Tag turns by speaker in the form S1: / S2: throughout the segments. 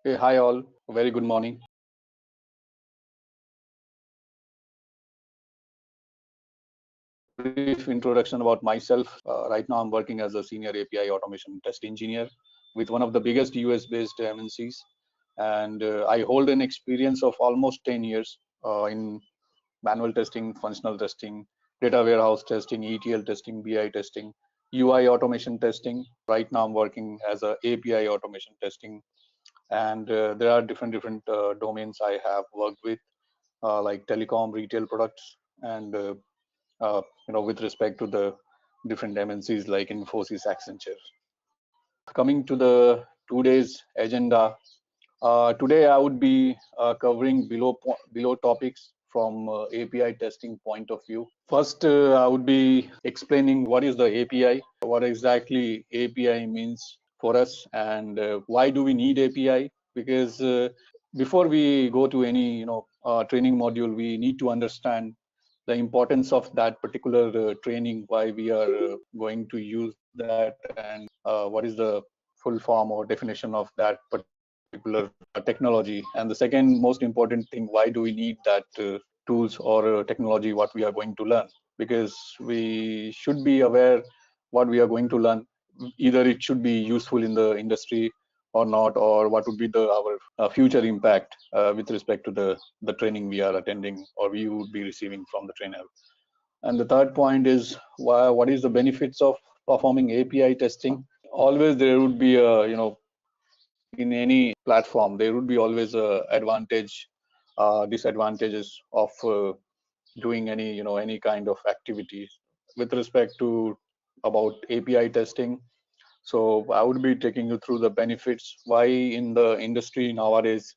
S1: Hey, hi all. Very good morning. Brief introduction about myself. Right now, I'm working as a senior API automation test engineer with one of the biggest US-based MNCs, and I hold an experience of almost 10 years in manual testing, functional testing, data warehouse testing, ETL testing, BI testing, UI automation testing. Right now, I'm working as a API automation testing, and there are different domains I have worked with, like telecom, retail products, and with respect to the different MNCs like Infosys, Accenture. Coming to the today's agenda, today I would be covering below topics from API testing point of view. First, I would be explaining what is the API, what exactly API means for us, and why do we need API? Because before we go to any training module, we need to understand the importance of that particular training, why we are going to use that, and what is the full form or definition of that particular technology. And the second most important thing, why do we need that tools or technology, what we are going to learn? Because we should be aware what we are going to learn. Either it should be useful in the industry or not, or what would be our future impact with respect to the training we are attending or we would be receiving from the trainer. And the third point is what is the benefits of performing API testing. Always there would be a in any platform there would be always a advantage, disadvantages of doing any kind of activities with respect to about API testing. So I would be taking you through the benefits, why in the industry nowadays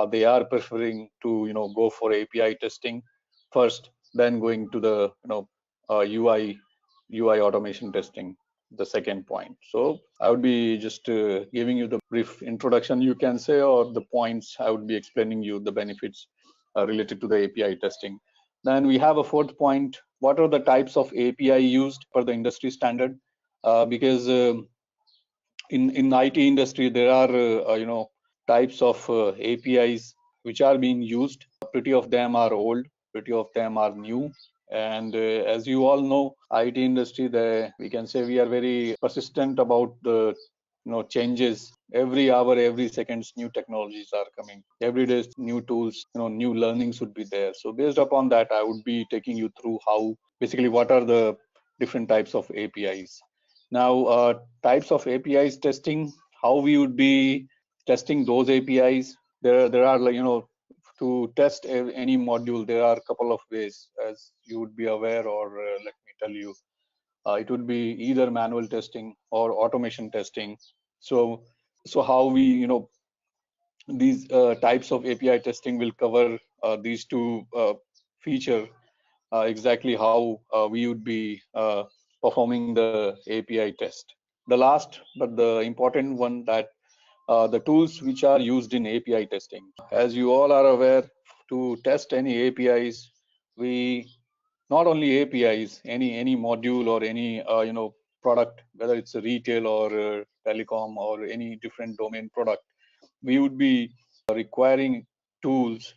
S1: they are preferring to go for API testing first, then going to the UI automation testing, the second point. So I would be just giving you the brief introduction, you can say, or the points. I would be explaining you the benefits related to the API testing. Then we have a fourth point: what are the types of API used per the industry standard? Because in IT industry there are types of APIs which are being used. Pretty of them are old, pretty of them are new, and as you all know, IT industry, we can say we are very persistent about the changes. Every hour, every seconds, new technologies are coming. Every day, new tools, new learnings would be there. So based upon that, I would be taking you through how basically what are the different types of APIs. Now, types of APIs testing, how we would be testing those APIs. There are to test any module, there are a couple of ways, as you would be aware, or let me tell you. It would be either manual testing or automation testing. So how we these types of API testing will cover these two feature, exactly how we would be performing the API test. The last but the important one, that the tools which are used in API testing. As you all are aware, to test any APIs, we not only APIs, any module or any product, whether it's a retail or telecom or any different domain product, we would be requiring tools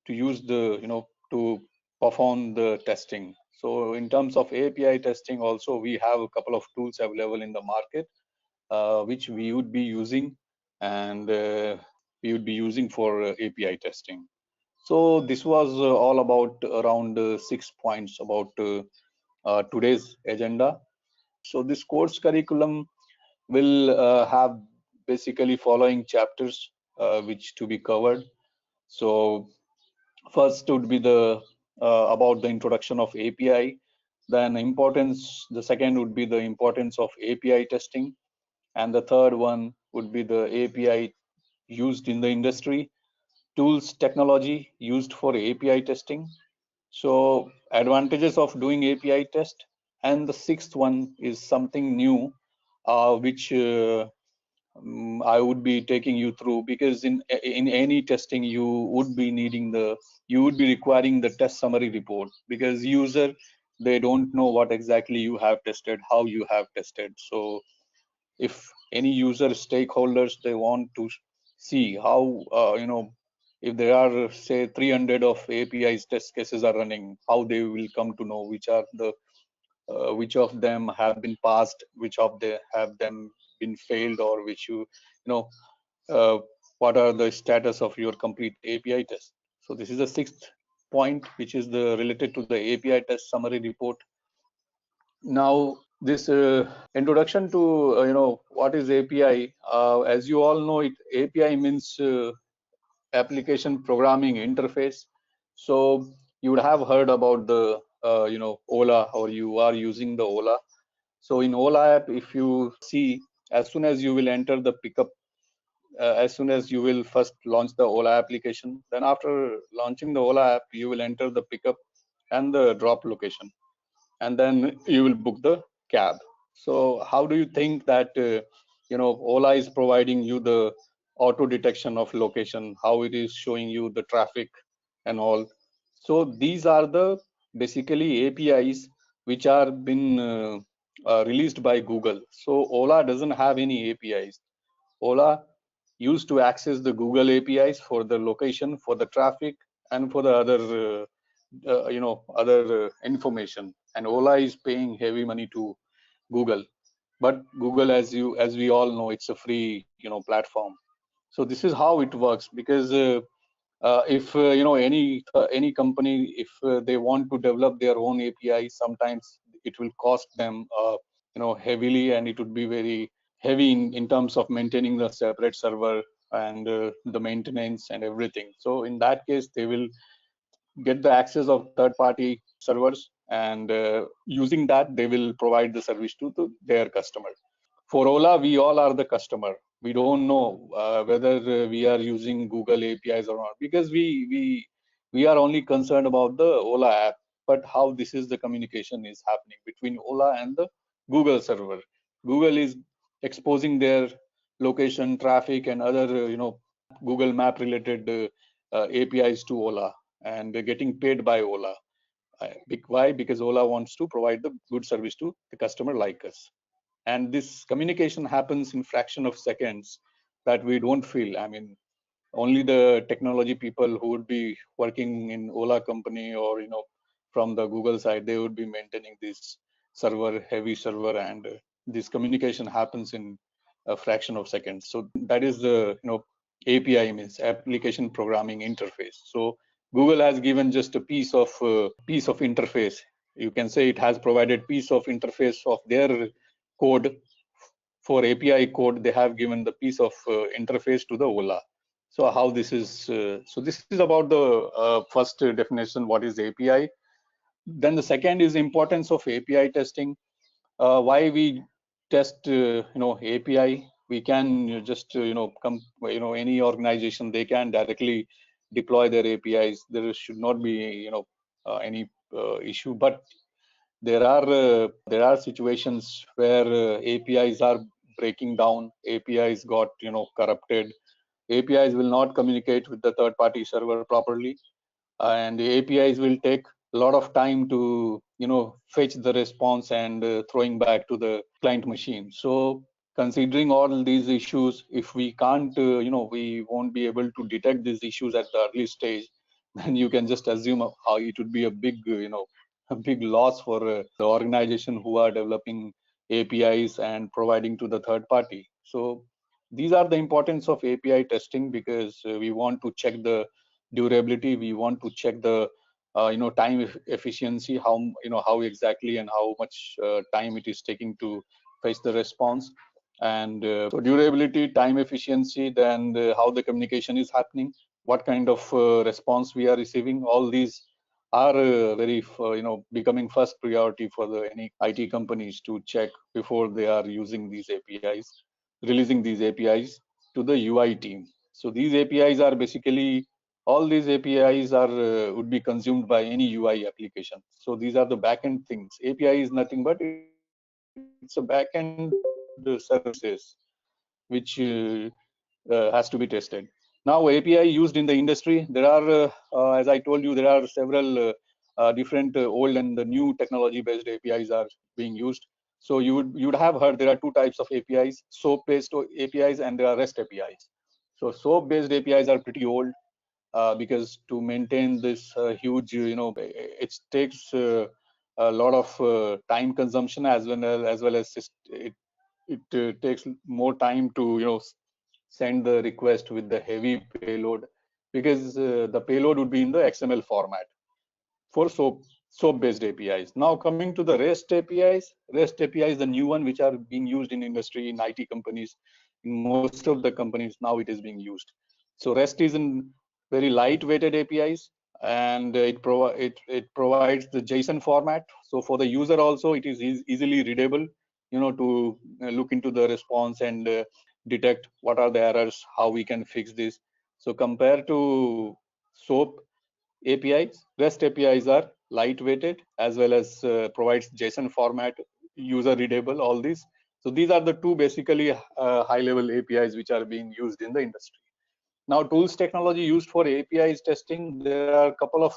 S1: to use to perform the testing. So in terms of API testing also, we have a couple of tools available in the market which we would be using, and we would be using for API testing. So this was all about around 6 points about today's agenda. So this course curriculum will have basically following chapters which to be covered. So first would be the about the introduction of API, then importance. The second would be the importance of API testing, and the third one would be the API used in the industry, tools, technology used for API testing. So advantages of doing API test, and the sixth one is something new, which I would be taking you through, because in any testing you would be requiring the test summary report, because user, they don't know what exactly you have tested, how you have tested. So if any user stakeholders, they want to see how if there are say 300 of APIs test cases are running, how they will come to know which of them have been passed, which of they have them been failed, or which you know uh, what are the status of your complete API test. So this is the sixth point, which is the related to the API test summary report. Now this introduction to what is API. As you all know, API means application programming interface. So you would have heard about the Ola, or you are using the Ola. So in Ola app, if you see, as soon as you will enter the pickup, as soon as you will first launch the Ola application, then after launching the Ola app, you will enter the pickup and the drop location, and then you will book the cab. So how do you think that Ola is providing you the auto detection of location, how it is showing you the traffic and all? So these are the basically APIs which are been released by Google. So Ola doesn't have any APIs. Ola used to access the Google APIs for the location, for the traffic, and for the other other information. And Ola is paying heavy money to Google. But Google, as we all know, it's a free platform. So this is how it works. Because if any company, if they want to develop their own API, sometimes it will cost them heavily, and it would be very heavy in terms of maintaining the separate server and the maintenance and everything. So in that case, they will get the access of third party servers, and using that they will provide the service to their customer. For Ola, we all are the customer. We don't know whether we are using Google APIs or not, because we are only concerned about the Ola app, but how this is the communication is happening between Ola and the Google server. Google is exposing their location, traffic, and other Google Map related APIs to Ola, and they're getting paid by Ola. Why? Because Ola wants to provide the good service to the customer like us. And this communication happens in fraction of seconds that we don't feel. I mean, only the technology people who would be working in Ola company, or from the Google side, they would be maintaining this heavy server, and this communication happens in a fraction of seconds. So that is the API, means application programming interface. So Google has given just a piece of interface. You can say it has provided piece of interface of their code. For API code, they have given the piece of interface to the Ola. So how this is, so this is about the first definition, what is API. Then the second is importance of API testing. Why we test API? We can just come, any organization, they can directly deploy their APIs. There should not be any issue. But there are situations where APIs are breaking down. APIs got corrupted. APIs will not communicate with the third party server properly, and the APIs will take a lot of time to fetch the response and throwing back to the client machine. So considering all these issues, if we can't we won't be able to detect these issues at the early stage, then you can just assume how it would be a big a big loss for the organization who are developing APIs and providing to the third party. So these are the importance of API testing, because we want to check the durability, we want to check the time efficiency, how exactly and how much time it is taking to fetch the response. And so durability, time efficiency, then how the communication is happening, what kind of response we are receiving. All these are very becoming first priority for the any IT companies to check before they are using these APIs, releasing these APIs to the UI team. So these APIs are basically, all these APIs are would be consumed by any UI application. So these are the backend things. API is nothing but it's a backend services which has to be tested. Now API used in the industry, there are as I told you, there are several different old and the new technology based APIs are being used. So you would have heard there are two types of APIs: SOAP based APIs and there are REST APIs. So SOAP-based APIs are pretty old because to maintain this huge, it takes a lot of time consumption as well as it takes more time to send the request with the heavy payload because the payload would be in the XML format for SOAP-based APIs. Now coming to the REST APIs, REST API is the new one which are being used in industry, in IT companies, in most of the companies now it is being used. So REST is in very light-weighted APIs, and it provides the JSON format. So for the user also, it is easily readable, to look into the response and detect what are the errors, how we can fix this. So compared to SOAP APIs, REST APIs are lightweighted as well as provides JSON format, user readable, all these. So these are the two basically high-level APIs which are being used in the industry. Now, tools technology used for APIs testing, there are a couple of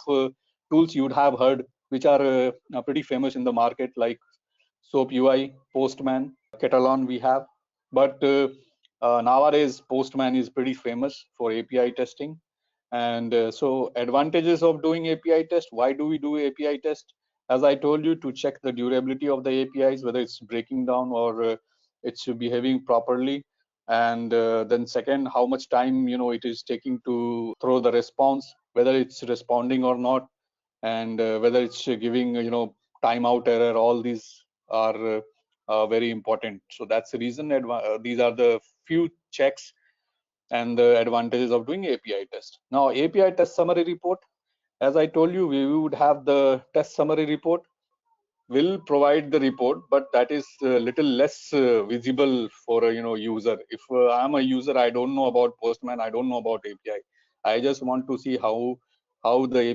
S1: tools you would have heard which are pretty famous in the market, like SOAP UI, Postman, Catalan we have. But nowadays, Postman is pretty famous for API testing. And so advantages of doing API test, why do we do API test? As I told you, to check the durability of the APIs, whether it's breaking down or it's behaving properly. And then second, how much time it is taking to throw the response, whether it's responding or not, and whether it's giving timeout error. All these are very important. So that's the reason these are the few checks and the advantages of doing API test. Now, API test summary report, as I told you, we would have the test summary report, will provide the report, but that is a little less visible for a user. If I'm a user, I don't know about Postman, I don't know about API. I just want to see how the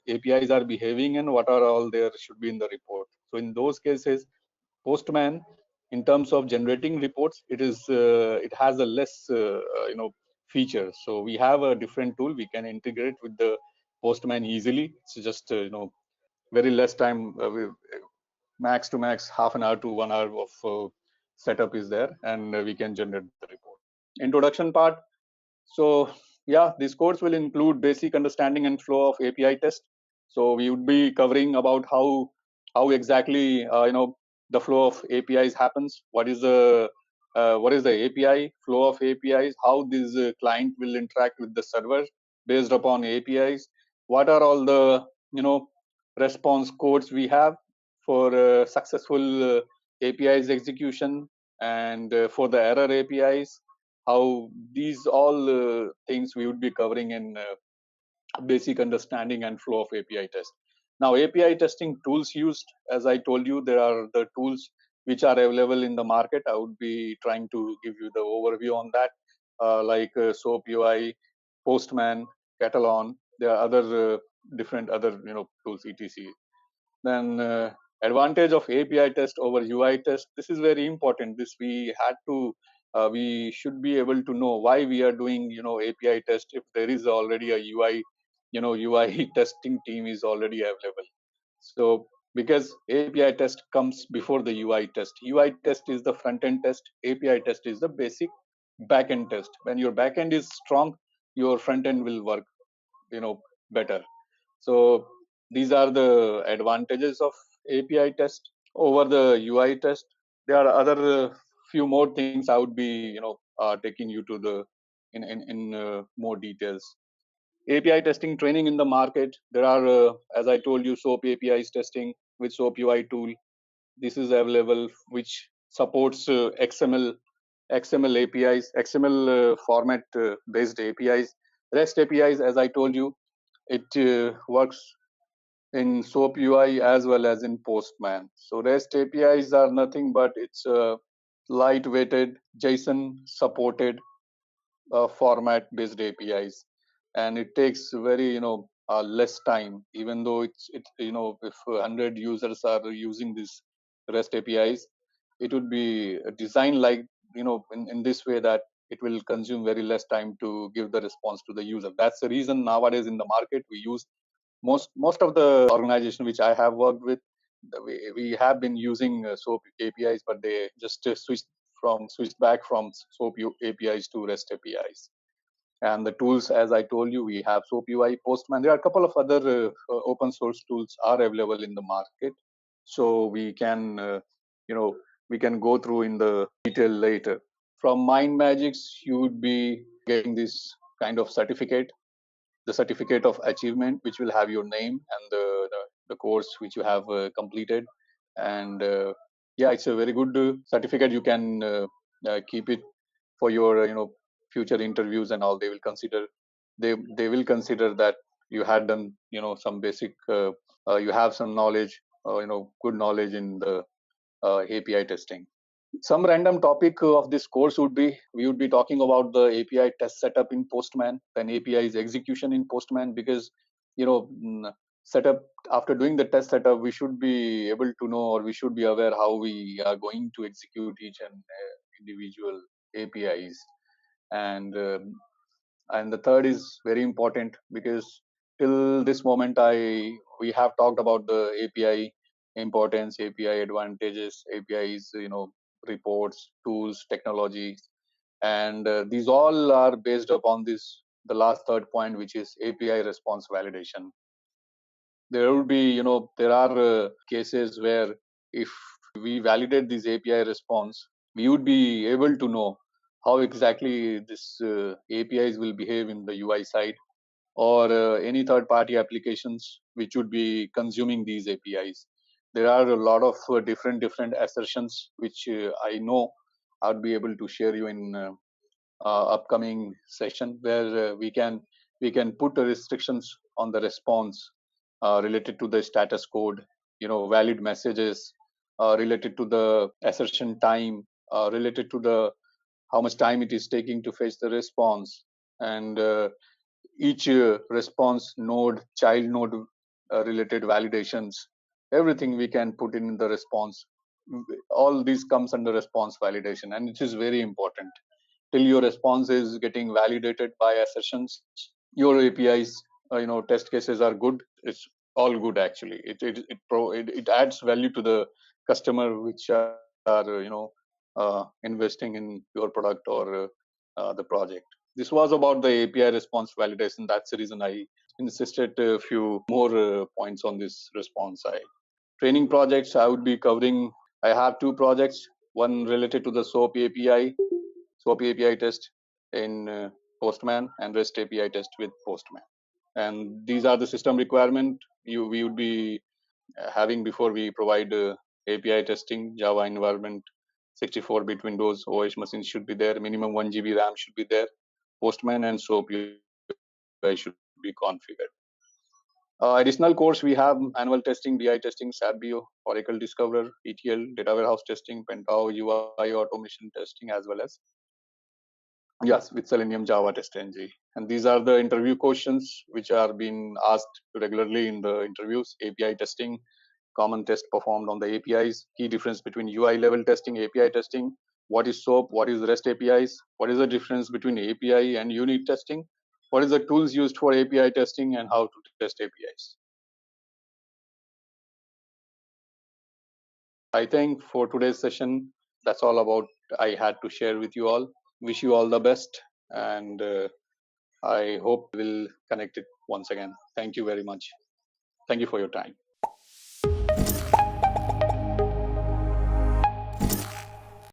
S1: APIs are behaving and what are all there should be in the report. So in those cases, Postman, in terms of generating reports, it has a less feature. So we have a different tool. We can integrate with the Postman easily. It's just very less time. Max to max half an hour to 1 hour of setup is there, and we can generate the report. Introduction part. So yeah, this course will include basic understanding and flow of API test. So we would be covering about how exactly the flow of APIs happens. What is the API flow of APIs? How this client will interact with the server based upon APIs? What are all the response codes we have for successful APIs execution, and for the error APIs? How these all things we would be covering in basic understanding and flow of API test. Now, API testing tools used, as I told you, there are the tools which are available in the market. I would be trying to give you the overview on that, like SOAP UI, Postman, Catalan. There are other different other tools, etc. Then advantage of API test over UI test. This is very important. This we should be able to know why we are doing API test if there is already a UI testing team is already available. So because API test comes before the UI test. UI test is the front end test. API test is the basic back end test. When your back end is strong, your front end will work better. So these are the advantages of API test over the UI test. There are other few more things I would be taking you to the in more details. API testing training in the market. There are, as I told you, SOAP APIs testing with SOAP UI tool. This is available, which supports XML APIs, XML format based APIs, REST APIs. As I told you, it works in SOAP UI as well as in Postman. So REST APIs are nothing but it's lightweighted JSON supported format based APIs, and it takes very less time. Even though it if 100 users are using this REST APIs, it would be designed like in this way that it will consume very less time to give the response to the user. That's the reason nowadays in the market we use most of the organization which I have worked with, we have been using SOAP APIs, but they just switched back from SOAP APIs to REST APIs. And the tools, as I told you, we have SOAP UI, Postman. There are a couple of other open source tools are available in the market. So we can, we can go through in the detail later. From MindMajix, you would be getting this kind of certificate, the certificate of achievement, which will have your name and the course which you have completed. And yeah, it's a very good certificate. You can keep it for your future interviews and all. They will consider, they will consider that you had done some basic you have some knowledge, good knowledge in the API testing. Some random topic of this course would be, we would be talking about the API test setup in Postman, then API's execution in Postman, because setup, after doing the test setup, we should be able to know, or we should be aware how we are going to execute each and individual APIs. And the third is very important, because till this moment we have talked about the API importance, API advantages, APIs, reports, tools, technologies, and these all are based upon this, the last third point, which is API response validation. There will be, there are cases where if we validate this API response, we would be able to know how exactly this APIs will behave in the UI side, or any third party applications which would be consuming these APIs. There are a lot of different assertions which I know I'll be able to share you in upcoming session, where we can put restrictions on the response related to the status code, valid messages related to the assertion time, related to the how much time it is taking to fetch the response, and each response node, child node related validations, everything we can put in the response. All these comes under response validation, and it is very important. Till your response is getting validated by assertions, your APIs, test cases are good. It's all good actually. It adds value to the customer, which are investing in your product or the project. This was about the API response validation. That's the reason I insisted a few more points on this response side. Training projects I would be covering. I have two projects. One related to the SOAP API test in Postman, and REST API test with Postman. And these are the system requirement we would be having before we provide API testing. Java environment, 64-bit Windows OS machines should be there. Minimum 1 GB RAM should be there. Postman and SOAP UI should be configured. Additional course, we have manual testing, BI testing, SAPBio, Oracle Discoverer, ETL, data warehouse testing, Pentao, UI automation testing, as well as, yes, with Selenium Java test ng. And these are the interview questions which are being asked regularly in the interviews. API testing, common test performed on the APIs, key difference between UI level testing, API testing, what is SOAP, what is REST APIs, what is the difference between API and unit testing, what is the tools used for API testing, and how to test APIs. I think for today's session, that's all about I had to share with you all. Wish you all the best, and I hope we'll connect it once again. Thank you very much. Thank you for your time.